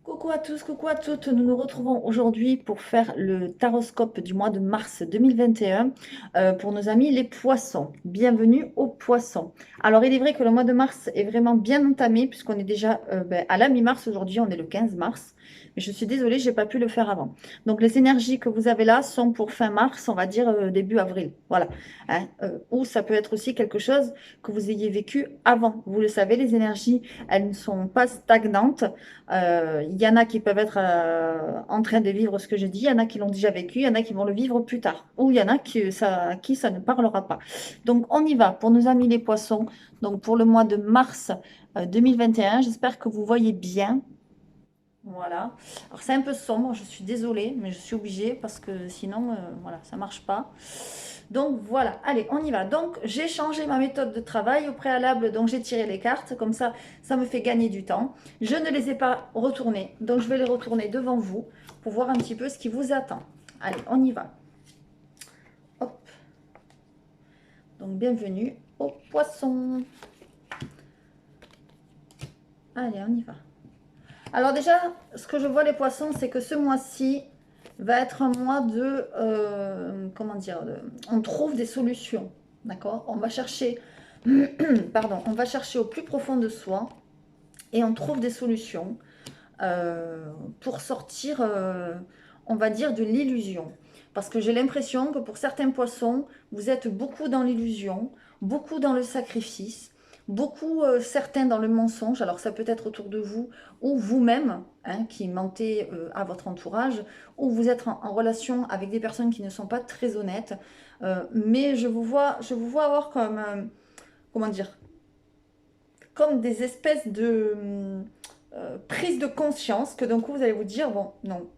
Coucou à tous, coucou à toutes. Nous nous retrouvons aujourd'hui pour faire le taroscope du mois de mars 2021 pour nos amis les poissons. Bienvenue aux poissons. Alors, il est vrai que le mois de mars est vraiment bien entamé puisqu'on est déjà à la mi-mars aujourd'hui, on est le 15 mars. Mais je suis désolée, je n'ai pas pu le faire avant. Donc, les énergies que vous avez là sont pour fin mars, on va dire début avril. Voilà. Hein, ou ça peut être aussi quelque chose que vous ayez vécu avant. Vous le savez, les énergies, elles ne sont pas stagnantes. Il y en a qui peuvent être en train de vivre ce que je dis, il y en a qui l'ont déjà vécu, il y en a qui vont le vivre plus tard, ou il y en a à qui ça ne parlera pas. Donc on y va pour nos amis les poissons. Donc pour le mois de mars 2021, j'espère que vous voyez bien. Voilà. Alors c'est un peu sombre, je suis désolée, mais je suis obligée parce que sinon, voilà, ça marche pas. Donc voilà, allez, on y va. Donc j'ai changé ma méthode de travail au préalable, donc j'ai tiré les cartes, comme ça me fait gagner du temps. Je ne les ai pas retournées, donc je vais les retourner devant vous pour voir un petit peu ce qui vous attend. Allez, on y va. Hop. Donc bienvenue aux poissons. Allez, on y va. Alors déjà, ce que je vois les poissons, c'est que ce mois-ci va être un mois de, comment dire, on trouve des solutions, d'accord? On va chercher, pardon, on va chercher au plus profond de soi et on trouve des solutions pour sortir, on va dire, de l'illusion. Parce que j'ai l'impression que pour certains poissons, vous êtes beaucoup dans l'illusion, beaucoup dans le sacrifice, beaucoup certains dans le mensonge. Alors ça peut être autour de vous ou vous-même hein, qui mentez à votre entourage, ou vous êtes en relation avec des personnes qui ne sont pas très honnêtes. Mais je vous vois avoir comme, comment dire, comme des espèces de prise de conscience que d'un coup vous allez vous dire, bon, non,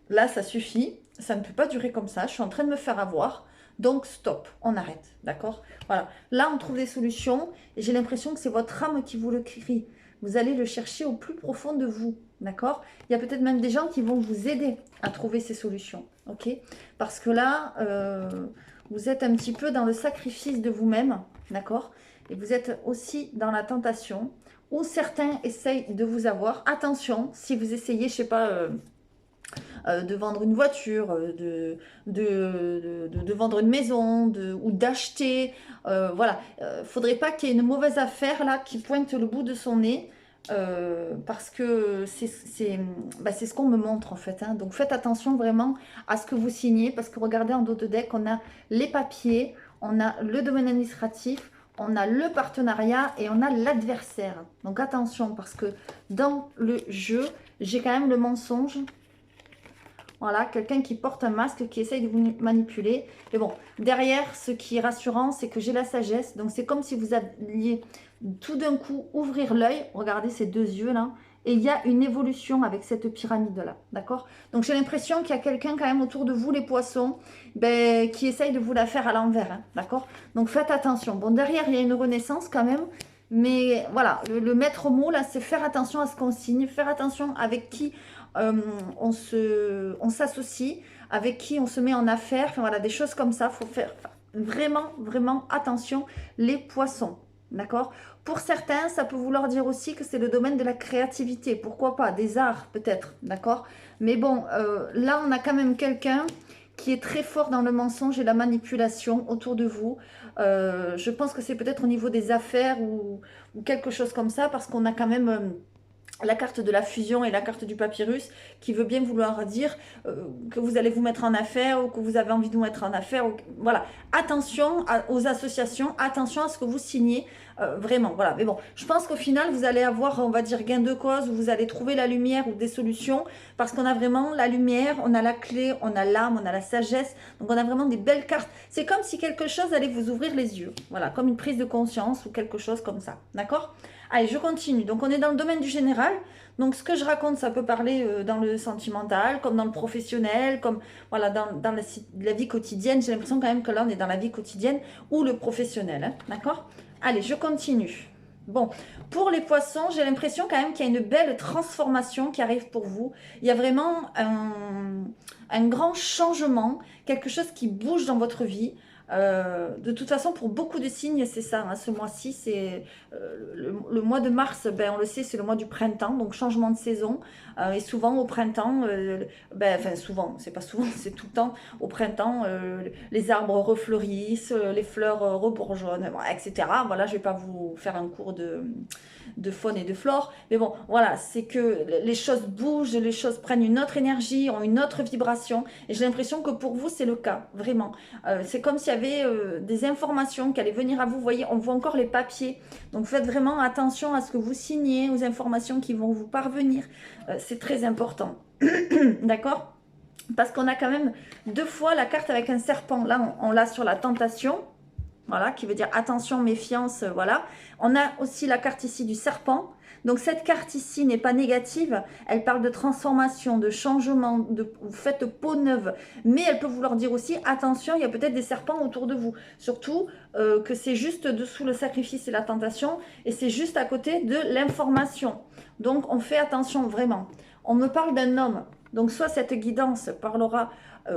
là ça suffit, ça ne peut pas durer comme ça, je suis en train de me faire avoir, donc stop, on arrête, d'accord? Voilà, là on trouve des solutions et j'ai l'impression que c'est votre âme qui vous le crie. Vous allez le chercher au plus profond de vous, d'accord? Il y a peut-être même des gens qui vont vous aider à trouver ces solutions, ok? Parce que là, vous êtes un petit peu dans le sacrifice de vous-même, d'accord? Et vous êtes aussi dans la tentation, où certains essayent de vous avoir. Attention, si vous essayez, je sais pas, de vendre une voiture, de vendre une maison, ou d'acheter, voilà. Faudrait pas qu'il y ait une mauvaise affaire là qui pointe le bout de son nez. Parce que c'est ce qu'on me montre en fait. Hein. Donc faites attention vraiment à ce que vous signez. Parce que regardez en dos de deck, on a les papiers, on a le domaine administratif, on a le partenariat et on a l'adversaire. Donc attention parce que dans le jeu, j'ai quand même le mensonge. Voilà, quelqu'un qui porte un masque, qui essaye de vous manipuler. Mais bon, derrière, ce qui est rassurant, c'est que j'ai la sagesse. Donc c'est comme si vous alliez tout d'un coup ouvrir l'œil. Regardez ces deux yeux là. Et il y a une évolution avec cette pyramide-là, d'accord? Donc j'ai l'impression qu'il y a quelqu'un quand même autour de vous, les poissons, ben, qui essaye de vous la faire à l'envers, hein, d'accord? Donc faites attention. Bon, derrière, il y a une renaissance quand même. Mais voilà, le maître mot, là, c'est faire attention à ce qu'on signe, faire attention avec qui on s'associe, avec qui on se met en affaire. Enfin voilà, des choses comme ça. Il faut faire vraiment, vraiment attention, les poissons. D'accord? Pour certains, ça peut vouloir dire aussi que c'est le domaine de la créativité. Pourquoi pas? Des arts, peut-être. D'accord? Mais bon, là, on a quand même quelqu'un qui est très fort dans le mensonge et la manipulation autour de vous. Je pense que c'est peut-être au niveau des affaires ou quelque chose comme ça, parce qu'on a quand même la carte de la fusion et la carte du papyrus qui veut bien vouloir dire que vous allez vous mettre en affaire ou que vous avez envie de vous mettre en affaire. Voilà, attention aux associations, attention à ce que vous signez, vraiment. Voilà, mais bon, je pense qu'au final, vous allez avoir, on va dire, gain de cause, où vous allez trouver la lumière ou des solutions, parce qu'on a vraiment la lumière, on a la clé, on a l'âme, on a la sagesse, donc on a vraiment des belles cartes. C'est comme si quelque chose allait vous ouvrir les yeux, voilà, comme une prise de conscience ou quelque chose comme ça, d'accord? Allez, je continue. Donc, on est dans le domaine du général. Donc, ce que je raconte, ça peut parler dans le sentimental, comme dans le professionnel, comme voilà, dans la vie quotidienne. J'ai l'impression quand même que là, on est dans la vie quotidienne ou le professionnel. Hein, d'accord? Allez, je continue. Bon, pour les poissons, j'ai l'impression quand même qu'il y a une belle transformation qui arrive pour vous. Il y a vraiment un grand changement, quelque chose qui bouge dans votre vie. De toute façon, pour beaucoup de signes, c'est ça, hein, ce mois-ci, c'est le mois de mars, ben, on le sait, c'est le mois du printemps, donc changement de saison. Et souvent au printemps, ben, enfin souvent, c'est pas souvent, c'est tout le temps, au printemps, les arbres refleurissent, les fleurs rebourgeonnent, bon, etc. Voilà, je vais pas vous faire un cours de faune et de flore. Mais bon, voilà, c'est que les choses bougent, les choses prennent une autre énergie, ont une autre vibration. Et j'ai l'impression que pour vous, c'est le cas, vraiment. C'est comme s'il y avait des informations qui allaient venir à vous. Vous voyez, on voit encore les papiers. Donc faites vraiment attention à ce que vous signez, aux informations qui vont vous parvenir. C'est très important. D'accord? Parce qu'on a quand même 2 fois la carte avec un serpent. Là, on l'a sur la tentation. Voilà, qui veut dire attention, méfiance, voilà. On a aussi la carte ici du serpent. Donc cette carte ici n'est pas négative, elle parle de transformation, de changement, vous faites peau neuve. Mais elle peut vouloir dire aussi, attention, il y a peut-être des serpents autour de vous. Surtout que c'est juste dessous le sacrifice et la tentation, et c'est juste à côté de l'information. Donc on fait attention vraiment. On me parle d'un homme. Donc soit cette guidance parlera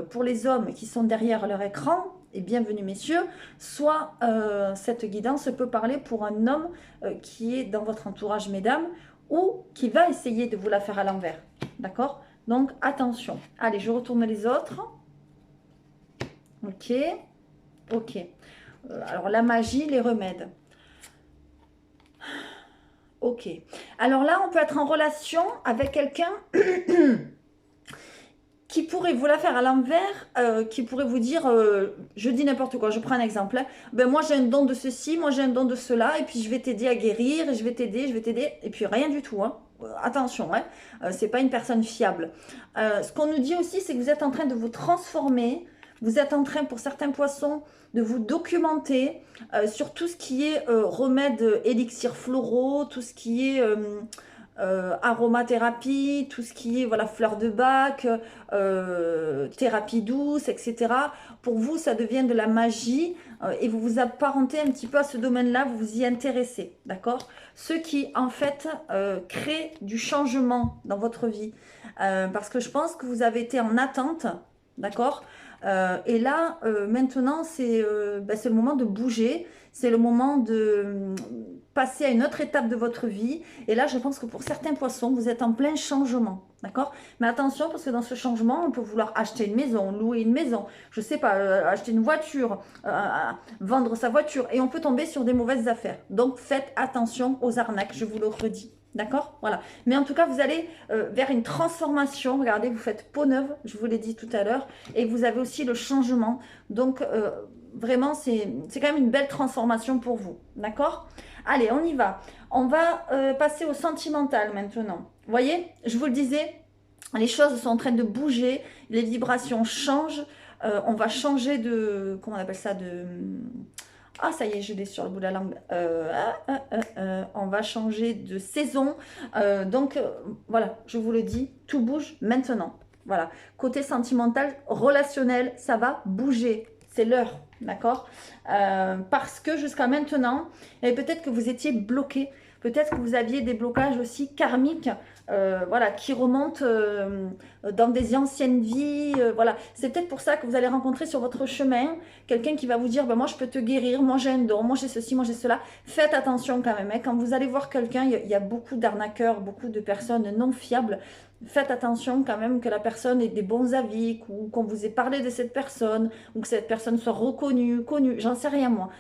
pour les hommes qui sont derrière leur écran, et bienvenue messieurs, soit cette guidance peut parler pour un homme qui est dans votre entourage mesdames, ou qui va essayer de vous la faire à l'envers, d'accord? Donc attention. Allez, je retourne les autres. Ok, ok. Alors la magie, les remèdes. Ok. Alors là, on peut être en relation avec quelqu'un qui pourrait vous la faire à l'envers, qui pourrait vous dire, je dis n'importe quoi, je prends un exemple, hein, ben moi j'ai un don de ceci, moi j'ai un don de cela, et puis je vais t'aider à guérir, et je vais t'aider, et puis rien du tout, hein. Attention, hein, c'est pas une personne fiable. Ce qu'on nous dit aussi, c'est que vous êtes en train de vous transformer, vous êtes en train, pour certains poissons, de vous documenter sur tout ce qui est remèdes, élixirs floraux, tout ce qui est aromathérapie, tout ce qui est voilà, fleurs de bac, thérapie douce, etc. Pour vous, ça devient de la magie et vous vous apparentez un petit peu à ce domaine-là, vous vous y intéressez, d'accord? Ce qui, en fait, crée du changement dans votre vie. Parce que je pense que vous avez été en attente, d'accord? Et là, maintenant, c'est le moment de bouger, c'est le moment de passer à une autre étape de votre vie. Et là, je pense que pour certains poissons, vous êtes en plein changement, d'accord? Mais attention, parce que dans ce changement, on peut vouloir acheter une maison, louer une maison, je sais pas, acheter une voiture, vendre sa voiture, et on peut tomber sur des mauvaises affaires. Donc, faites attention aux arnaques, je vous le redis. D'accord? Voilà. Mais en tout cas, vous allez vers une transformation. Regardez, vous faites peau neuve, je vous l'ai dit tout à l'heure. Et vous avez aussi le changement. Donc, vraiment, c'est quand même une belle transformation pour vous. D'accord? Allez, on y va. On va passer au sentimental maintenant. Vous voyez, je vous le disais, les choses sont en train de bouger. Les vibrations changent. On va changer de... Comment on appelle ça? Ah, ça y est, je l'ai sur le bout de la langue. On va changer de saison. Donc, voilà, je vous le dis, tout bouge maintenant. Voilà. Côté sentimental, relationnel, ça va bouger. C'est l'heure, d'accord? Parce que jusqu'à maintenant, et peut-être que vous étiez bloqué. Peut-être que vous aviez des blocages aussi karmiques, voilà, qui remontent dans des anciennes vies. Voilà, c'est peut-être pour ça que vous allez rencontrer sur votre chemin quelqu'un qui va vous dire, ben, moi je peux te guérir, moi j'ai un don, moi j'ai ceci, moi j'ai cela. Faites attention quand même, hein. Quand vous allez voir quelqu'un, il y a beaucoup d'arnaqueurs, beaucoup de personnes non fiables. Faites attention quand même que la personne ait des bons avis, qu'on vous ait parlé de cette personne, ou que cette personne soit reconnue, connue, j'en sais rien moi.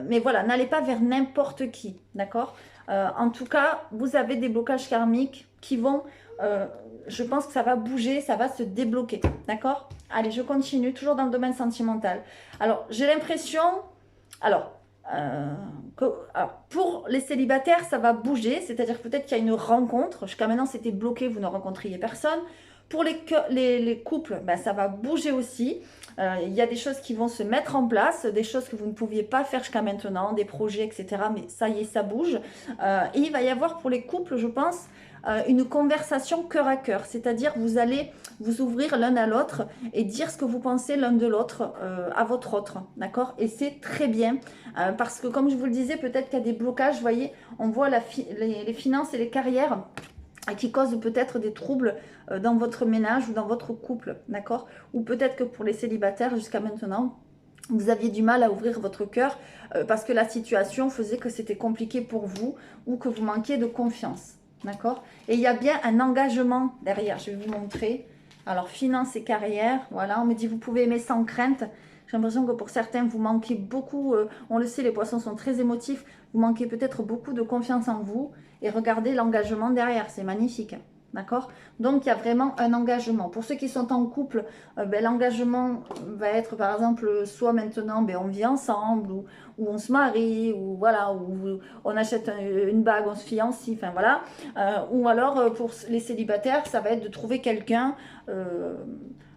Mais voilà, n'allez pas vers n'importe qui, d'accord? En tout cas, vous avez des blocages karmiques qui vont, je pense que ça va bouger, ça va se débloquer, d'accord? Allez, je continue, toujours dans le domaine sentimental. Alors, j'ai l'impression, alors, pour les célibataires, ça va bouger, c'est-à-dire peut-être qu'il y a une rencontre. Jusqu'à maintenant, c'était bloqué, vous ne rencontriez personne. Pour les couples, ben, ça va bouger aussi. Il y a des choses qui vont se mettre en place, des choses que vous ne pouviez pas faire jusqu'à maintenant, des projets, etc. Mais ça y est, ça bouge. Et il va y avoir pour les couples, je pense, une conversation cœur à cœur. C'est-à-dire, vous allez vous ouvrir l'un à l'autre et dire ce que vous pensez l'un de l'autre à votre autre. D'accord? Et c'est très bien. Parce que, comme je vous le disais, peut-être qu'il y a des blocages. Vous voyez, on voit les finances et les carrières qui causent peut-être des troubles dans votre ménage ou dans votre couple, d'accord? Ou peut-être que pour les célibataires, jusqu'à maintenant, vous aviez du mal à ouvrir votre cœur parce que la situation faisait que c'était compliqué pour vous ou que vous manquiez de confiance. D'accord? Et il y a bien un engagement derrière. Je vais vous montrer. Alors, finance et carrière. Voilà, on me dit vous pouvez aimer sans crainte. J'ai l'impression que pour certains, vous manquez beaucoup. On le sait, les poissons sont très émotifs. Vous manquez peut-être beaucoup de confiance en vous. Et regardez l'engagement derrière. C'est magnifique. D'accord? Donc, il y a vraiment un engagement. Pour ceux qui sont en couple, l'engagement va être, par exemple, soit maintenant, on vit ensemble, ou on se marie, ou voilà, ou on achète une bague, on se fiancie, enfin voilà. Ou alors, pour les célibataires, ça va être de trouver quelqu'un,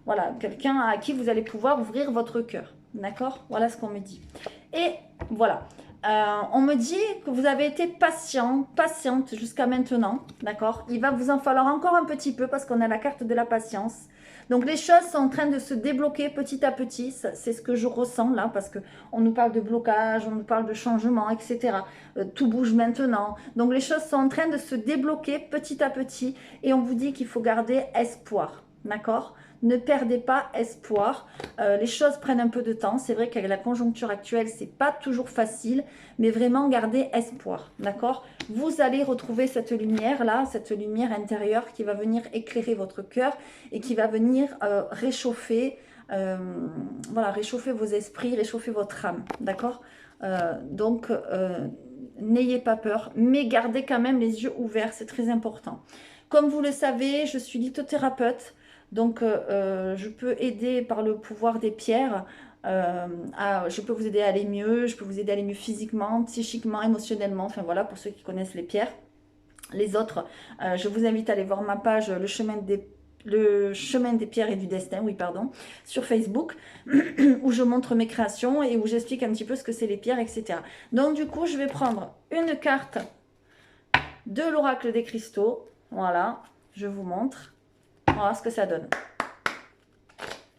voilà, quelqu'un à qui vous allez pouvoir ouvrir votre cœur. D'accord? Voilà ce qu'on me dit. Et voilà. On me dit que vous avez été patiente jusqu'à maintenant, d'accord? Il va vous en falloir encore un petit peu parce qu'on a la carte de la patience. Donc les choses sont en train de se débloquer petit à petit, c'est ce que je ressens là, parce qu'on nous parle de blocage, on nous parle de changement, etc. Tout bouge maintenant. Donc les choses sont en train de se débloquer petit à petit et on vous dit qu'il faut garder espoir, d'accord? Ne perdez pas espoir. Les choses prennent un peu de temps. C'est vrai qu'avec la conjoncture actuelle, c'est pas toujours facile, mais vraiment gardez espoir, d'accord? Vous allez retrouver cette lumière-là, cette lumière intérieure qui va venir éclairer votre cœur et qui va venir réchauffer, voilà, réchauffer vos esprits, réchauffer votre âme, d'accord? Donc, n'ayez pas peur, mais gardez quand même les yeux ouverts, c'est très important. Comme vous le savez, je suis lithothérapeute. Donc, je peux aider par le pouvoir des pierres. Je peux vous aider à aller mieux, je peux vous aider à aller mieux physiquement, psychiquement, émotionnellement. Enfin voilà, pour ceux qui connaissent les pierres. Les autres, je vous invite à aller voir ma page Le chemin des pierres et du destin, oui pardon, sur Facebook, où je montre mes créations et où j'explique un petit peu ce que c'est les pierres, etc. Donc du coup, je vais prendre une carte de l'oracle des cristaux. Voilà, je vous montre. Voilà ce que ça donne.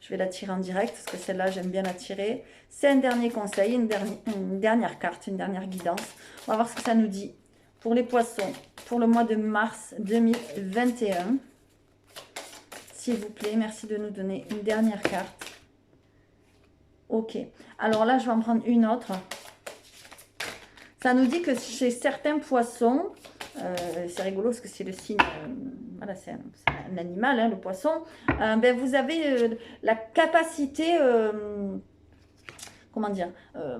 Je vais la tirer en direct parce que celle-là, j'aime bien la tirer. C'est un dernier conseil, une dernière carte, une dernière guidance. On va voir ce que ça nous dit pour les poissons pour le mois de mars 2021. S'il vous plaît, merci de nous donner une dernière carte. Ok. Alors là, je vais en prendre une autre. Ça nous dit que chez certains poissons, c'est rigolo parce que c'est le signe, voilà, c'est un animal, hein, le poisson, vous avez la capacité, comment dire,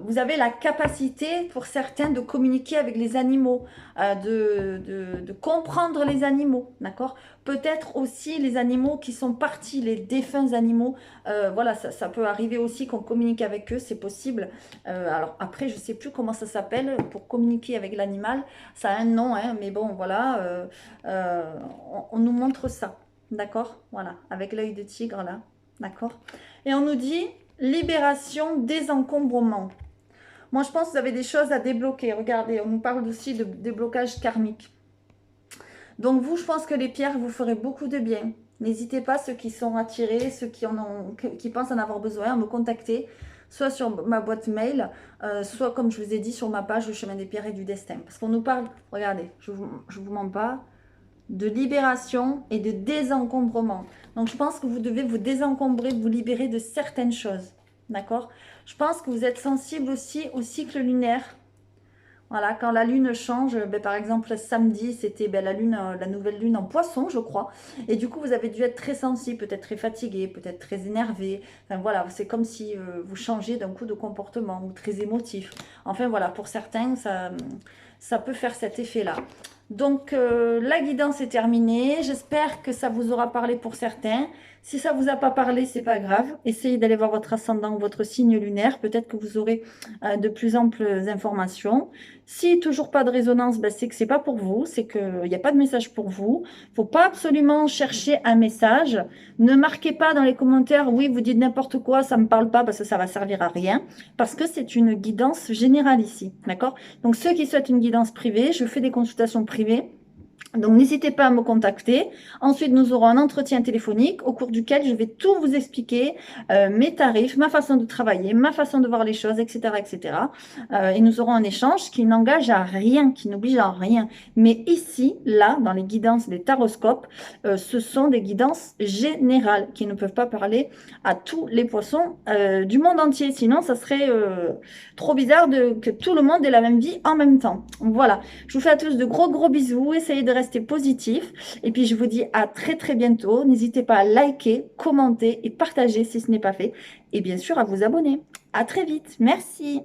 vous avez la capacité pour certains de communiquer avec les animaux, de comprendre les animaux, d'accord? Peut-être aussi les animaux qui sont partis, les défunts animaux, voilà, ça peut arriver aussi qu'on communique avec eux, c'est possible. Alors après, je ne sais plus comment ça s'appelle pour communiquer avec l'animal, ça a un nom, hein, mais bon, voilà, on nous montre ça, d'accord? Voilà, avec l'œil de tigre là, d'accord? Et on nous dit... Libération, désencombrement. Moi, je pense que vous avez des choses à débloquer. Regardez, on nous parle aussi de déblocage karmique. Donc, vous, je pense que les pierres vous feraient beaucoup de bien. N'hésitez pas, ceux qui sont attirés, ceux qui pensent en avoir besoin, à me contacter, soit sur ma boîte mail, soit, comme je vous ai dit, sur ma page Le Chemin des Pierres et du Destin. Parce qu'on nous parle, regardez, je vous mens pas, de libération et de désencombrement. Donc, je pense que vous devez vous désencombrer, vous libérer de certaines choses. D'accord? Je pense que vous êtes sensible aussi au cycle lunaire. Voilà, quand la lune change, par exemple, samedi, c'était la nouvelle lune en poisson, je crois. Et du coup, vous avez dû être très sensible, peut-être très fatigué, peut-être très énervé. Enfin, voilà, c'est comme si vous changez d'un coup de comportement ou très émotif. Enfin, voilà, pour certains, ça peut faire cet effet-là. Donc, la guidance est terminée. J'espère que ça vous aura parlé pour certains. Si ça ne vous a pas parlé, c'est pas grave. Essayez d'aller voir votre ascendant ou votre signe lunaire. Peut-être que vous aurez de plus amples informations. Si toujours pas de résonance, c'est que c'est pas pour vous. C'est qu'il n'y a pas de message pour vous. Il ne faut pas absolument chercher un message. Ne marquez pas dans les commentaires, oui, vous dites n'importe quoi, ça ne me parle pas parce que ça va servir à rien. Parce que c'est une guidance générale ici. D'accord? Donc, ceux qui souhaitent une guidance privée, je fais des consultations privées Donc, n'hésitez pas à me contacter. Ensuite, nous aurons un entretien téléphonique au cours duquel je vais tout vous expliquer, mes tarifs, ma façon de travailler, ma façon de voir les choses, etc., etc. Et nous aurons un échange qui n'engage à rien, qui n'oblige à rien. Mais ici, là, dans les guidances des taroscopes, ce sont des guidances générales qui ne peuvent pas parler à tous les poissons du monde entier. Sinon, ça serait trop bizarre que tout le monde ait la même vie en même temps. Voilà. Je vous fais à tous de gros gros bisous. Essayez de rester positif. Et puis je vous dis à très très bientôt. N'hésitez pas à liker, commenter et partager si ce n'est pas fait. Et bien sûr à vous abonner. À très vite. Merci.